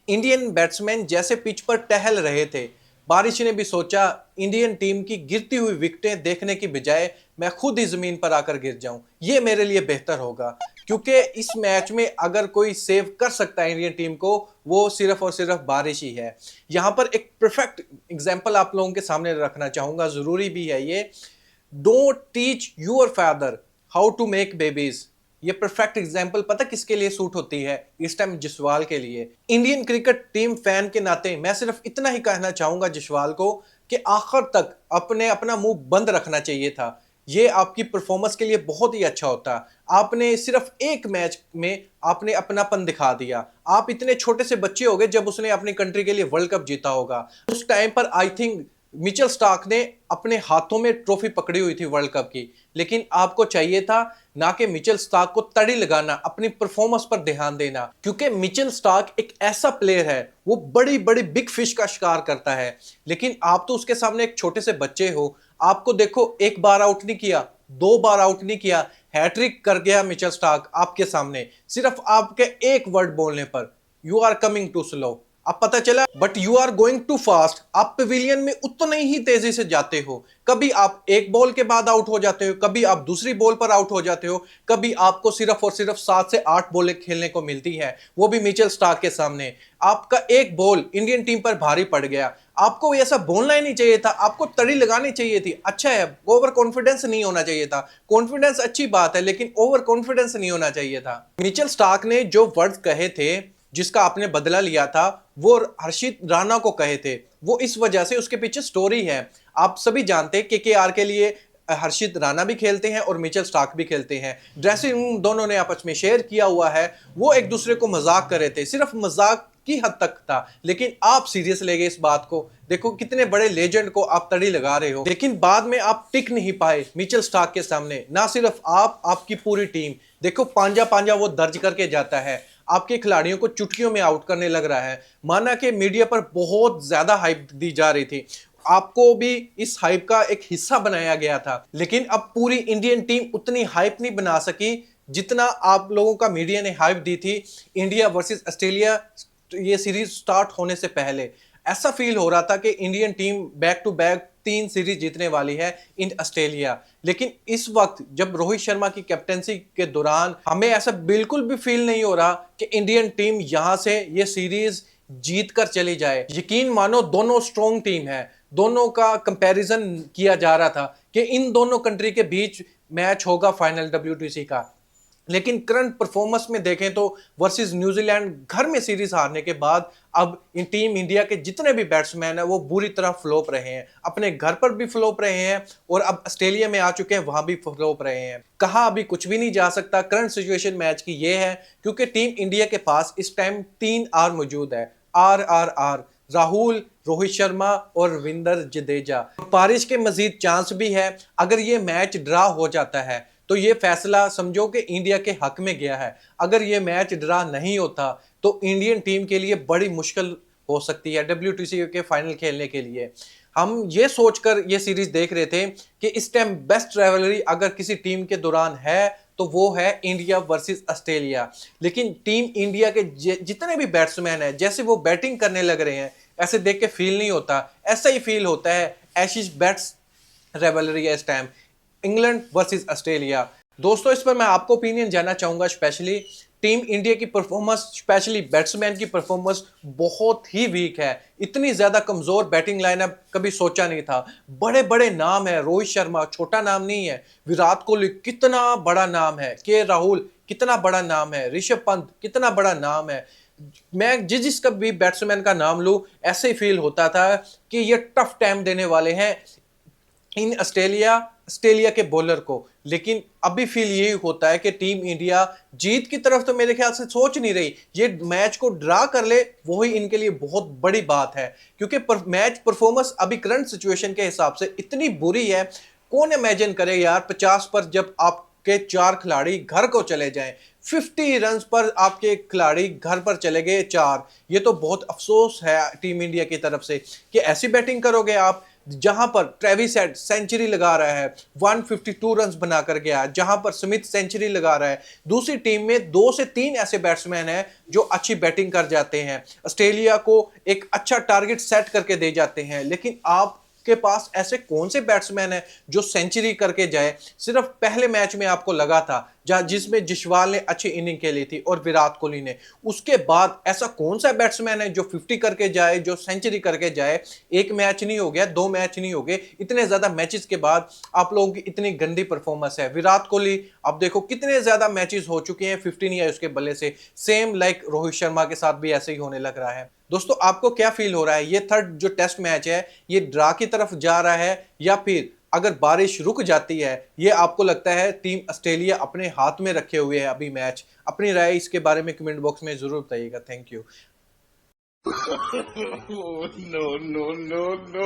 Indian batsman जैसे pitch पर टहल रहे थे, बारिश ने भी सोचा इंडियन टीम की गिरती हुई विकेटें देखने की बजाय मैं खुद ही जमीन पर आकर गिर जाऊं, ये मेरे लिए बेहतर होगा। क्योंकि इस मैच में अगर कोई सेव कर सकता है इंडियन टीम को, वो सिर्फ और सिर्फ बारिश ही है। यहां पर एक परफेक्ट एग्जांपल आप लोगों के सामने रखना चाहूंगा, जरूरी भी है ये। Don't teach your father how to make babies. ये परफेक्ट एग्जांपल पता किसके लिए सूट होती है? इस टाइम जसवाल के लिए। इंडियन क्रिकेट टीम फैन के नाते मैं सिर्फ इतना ही कहना चाहूंगा जसवाल को कि आखिर तक अपना मुंह बंद रखना चाहिए था। ये आपकी परफॉर्मेंस के लिए बहुत ही अच्छा होता। आपने सिर्फ एक मैच में आपने अपनापन दिखा दिया। आप इतने छोटे से बच्चे हो गए जब उसने अपनी कंट्री के लिए वर्ल्ड कप जीता होगा। उस टाइम पर आई थिंक मिचेल स्टार्क ने अपने हाथों में ट्रॉफी पकड़ी हुई थी वर्ल्ड कप की। लेकिन आपको चाहिए था ना कि मिचेल स्टार्क को तड़ी लगाना, अपनी परफॉर्मेंस पर ध्यान देना। क्योंकि मिचेल स्टार्क एक ऐसा प्लेयर है, वो बड़ी बड़ी बिग फिश का शिकार करता है। लेकिन आप तो उसके सामने एक छोटे से बच्चे हो। आपको देखो, एक बार आउट नहीं किया, दो बार आउट नहीं किया, हैट्रिक कर गया मिचेल स्टार्क आपके सामने, सिर्फ आपके एक वर्ड बोलने पर, you are coming too slow. अब पता चला, but you are going too fast. आप पवेलियन में उतने ही तेजी से जाते हो। कभी आप एक बॉल के बाद आउट हो जाते हो, कभी आप दूसरी बॉल पर आउट हो जाते हो, कभी आपको सिर्फ और सिर्फ 7 से 8 बॉलें खेलने को मिलती है, वो भी मिचेल स्टार्क के सामने। आपका एक बॉल इंडियन टीम पर भारी पड़ गया। आपको ऐसा बोलना ही नहीं चाहिए था, आपको तड़ी लगानी चाहिए थी। अच्छा है, ओवर कॉन्फिडेंस नहीं होना चाहिए था। कॉन्फिडेंस अच्छी बात है, लेकिन ओवर कॉन्फिडेंस नहीं होना चाहिए था। मिचेल स्टार्क ने जो वर्ड्स कहे थे, जिसका आपने बदला लिया था, वो हर्षित राणा को कहे थे। वो इस वजह से, उसके पीछे स्टोरी है। आप सभी जानते हैं केकेआर के लिए हर्षित राणा भी खेलते हैं और मिचेल स्टार्क भी खेलते हैं। ड्रेसिंग रूम दोनों ने आपस में शेयर किया हुआ है। वो एक दूसरे को मजाक कर रहे थे, सिर्फ मजाक की हद तक था। लेकिन आप सीरियस ले गए इस बात को। देखो कितने बड़े लेजेंड को आप तड़ी लगा रहे हो। लेकिन बाद में आप टिक नहीं पाए मिचेल स्टार्क के सामने। ना सिर्फ आप, आपकी पूरी टीम। देखो पांजा पांजा वो दर्ज करके जाता है, आपके खिलाड़ियों को चुटकियों में आउट करने लग रहा है। माना कि मीडिया पर बहुत ज्यादा हाइप दी जा रही थी, आपको भी इस हाइप का एक हिस्सा बनाया गया था। लेकिन अब पूरी इंडियन टीम उतनी हाइप नहीं बना सकी जितना आप लोगों का मीडिया ने हाइप दी थी इंडिया वर्सेस ऑस्ट्रेलिया ये सीरीज स्टार्ट होने से पहले। ऐसा फील हो रहा था कि Indian team back to back 3 series जीतने वाली है इन ऑस्ट्रेलिया। लेकिन इस वक्त जब रोहित शर्मा की कैप्टेंसी के दौरान हमें ऐसा बिल्कुल भी फील नहीं हो रहा कि इंडियन टीम यहां से ये सीरीज जीत कर चली जाए। यकीन मानो दोनों स्ट्रॉन्ग टीम है। दोनों का कंपैरिजन किया जा रहा था कि इन दोनों कंट्री के बीच मैच होगा फाइनल WTC का। लेकिन करंट परफॉर्मेंस में देखें तो वर्सेस न्यूजीलैंड घर में सीरीज हारने के बाद अब इन टीम इंडिया के जितने भी बैट्समैन हैं वो बुरी तरह फ्लॉप रहे हैं। अपने घर पर भी फ्लॉप रहे हैं और अब ऑस्ट्रेलिया में आ चुके हैं, वहां भी फ्लॉप रहे हैं। कहा अभी कुछ भी नहीं जा सकता। करंट सिचुएशन मैच की ये है क्योंकि टीम इंडिया के पास इस टाइम 3 आर मौजूद है। RRR, राहुल, रोहित शर्मा और रविंद्र जडेजा। बारिश के मजीद चांस भी है। अगर ये मैच ड्रा हो जाता है तो ये फैसला समझो कि इंडिया के हक में गया है। अगर ये मैच ड्रा नहीं होता तो इंडियन टीम के लिए बड़ी मुश्किल हो सकती है WTC के फाइनल खेलने के लिए। हम ये सोचकर ये सीरीज देख रहे थे कि इस टाइम बेस्ट राइवलरी अगर किसी टीम के दौरान है तो वो है इंडिया वर्सेस ऑस्ट्रेलिया। लेकिन टीम इंडिया के जितने भी बैट्समैन हैं, जैसे वो बैटिंग करने लग रहे हैं, ऐसे देख के फील नहीं होता। ऐसा ही फील होता है एशिश बैट्स राइवलरी है इस टाइम, इंग्लैंड वर्सेस ऑस्ट्रेलिया। दोस्तों इस पर मैं आपको ओपिनियन जानना चाहूंगा। स्पेशली टीम इंडिया की परफॉर्मेंस, स्पेशली बैट्समैन की परफॉर्मेंस बहुत ही वीक है। इतनी ज्यादा कमजोर बैटिंग लाइनअप कभी सोचा नहीं था। बड़े बड़े नाम है, रोहित शर्मा छोटा नाम नहीं है, विराट कोहली कितना बड़ा नाम है, के राहुल कितना बड़ा नाम है, ऋषभ पंत कितना बड़ा नाम है। मैं जिसका भी बैट्समैन का नाम लूं ऐसे ही फील होता था कि ये टफ टाइम देने वाले हैं इन ऑस्ट्रेलिया के बॉलर को। लेकिन अभी फील यही होता है कि टीम इंडिया जीत की तरफ तो मेरे ख्याल से सोच नहीं रही। ये मैच को ड्रा कर ले वही इनके लिए बहुत बड़ी बात है। क्योंकि मैच परफॉर्मेंस अभी करंट सिचुएशन के हिसाब से इतनी बुरी है। कौन इमेजिन करे यार 50 पर जब आपके 4 खिलाड़ी घर को चले जाएं, 50 रन पर आपके खिलाड़ी घर पर चले गए 4। ये तो बहुत अफसोस है टीम इंडिया की तरफ से कि ऐसी बैटिंग करोगे आप। जहां पर ट्रेविस हेड सेंचुरी लगा रहा है, 152 रन बनाकर गया, जहां पर स्मिथ सेंचुरी लगा रहा है। दूसरी टीम में 2 से 3 ऐसे बैट्समैन हैं जो अच्छी बैटिंग कर जाते हैं, ऑस्ट्रेलिया को एक अच्छा टारगेट सेट करके दे जाते हैं। लेकिन आप के पास ऐसे कौन से बैट्समैन हैं जो सेंचुरी करके जाए? सिर्फ पहले मैच में आपको लगा था जहां जिसमें जिशवाल ने अच्छी इनिंग खेली थी और विराट कोहली ने। उसके बाद ऐसा कौन सा बैट्समैन है जो 50 करके जाए, जो सेंचुरी करके जाए? एक मैच नहीं हो गया, 2 मैच नहीं हो गए, इतने ज्यादा मैचेस के बाद आप लोगों की इतनी गंदी परफॉर्मेंस है। विराट कोहली अब देखो कितने ज्यादा मैचेस हो चुके हैं 50 नहीं आए उसके बल्ले से। सेम लाइक रोहित शर्मा के साथ भी ऐसे ही होने लग रहा है। दोस्तों आपको क्या फील हो रहा है, ये थर्ड जो टेस्ट मैच है ये ड्रा की तरफ जा रहा है या फिर अगर बारिश रुक जाती है, ये आपको लगता है टीम ऑस्ट्रेलिया अपने हाथ में रखे हुए है अभी मैच? अपनी राय इसके बारे में कमेंट बॉक्स में जरूर बताइएगा। Thank you. No, no, no, no.